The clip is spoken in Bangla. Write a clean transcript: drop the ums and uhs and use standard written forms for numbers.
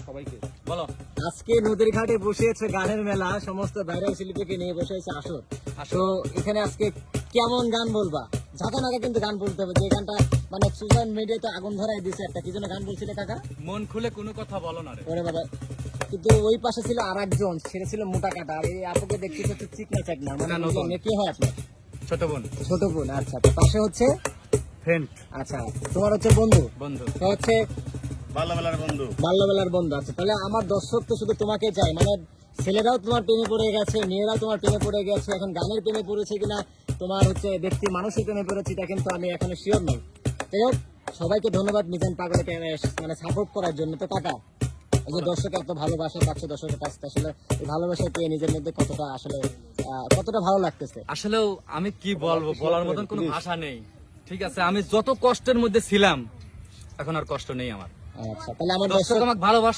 সবাইকে বলো। আজকে নদীর ঘাটে বসে আছে গানের মেলা, সমস্ত ভাইরাল শিল্পীকে নিয়ে বসে আছে আসর। তো এখানে আজকে কেমন গান বলবা? ঝাঁকা নাকা কিন্তু গান বলতে হবে, যে গানটা মানে সোশ্যাল মিডিয়াতে আগুন ধরাই দিছে একটা। কি জন্য গান বলছিলে কাকা? মন খুলে কোনো কথা বলো না রে। ওরে বাবা, কিন্তু ওই পাশে ছিল আর একজন, সেটা ছিল মোটা কাটা। আর এই আপুকে দেখছি হচ্ছে চিকনা চাকনা, মানে মেয়ে কি হয় আপনার? ছোট বোন। ছোট বোন, আচ্ছা। তো পাশে হচ্ছে ফ্রেন্ড, আচ্ছা, তোমার হচ্ছে বন্ধু। বন্ধু তো হচ্ছে বাল্যবেলার বন্ধু। বাল্যবেলার বন্ধু। আছে তাহলে আমার দর্শক তো শুধু তোমাকে চাই, মানে ছেলেরাও তোমার প্রেমে পড়ে গেছে, মেয়েরাও তোমার প্রেমে পড়ে গেছে, এখন গানের প্রেমে পড়েছে কিনা, তোমার হচ্ছে ব্যক্তি মানুষের প্রেমে পড়েছে, এটা কিন্তু আমি এখনো শিওর নই। যাই হোক, সবাইকে ধন্যবাদ মিজান পাগলকে মানে সাপোর্ট করার জন্য। তো কাকা, এই যে দর্শক এত ভালোবাসা পাচ্ছে দর্শকের কাছ থেকে, আসলে এই ভালোবাসা পেয়ে নিজের মধ্যে কতটা আসলে কতটা ভালো লাগতেছে? আসলেও আমি কি বলবো, বলার মতন কোনো ভাষা নেই। ঠিক আছে, আমি যত কষ্টের মধ্যে ছিলাম এখন আর কষ্ট নেই আমার। আচ্ছা, তাহলে আমার দর্শক দর্শক আমাকে ভালোবাসে।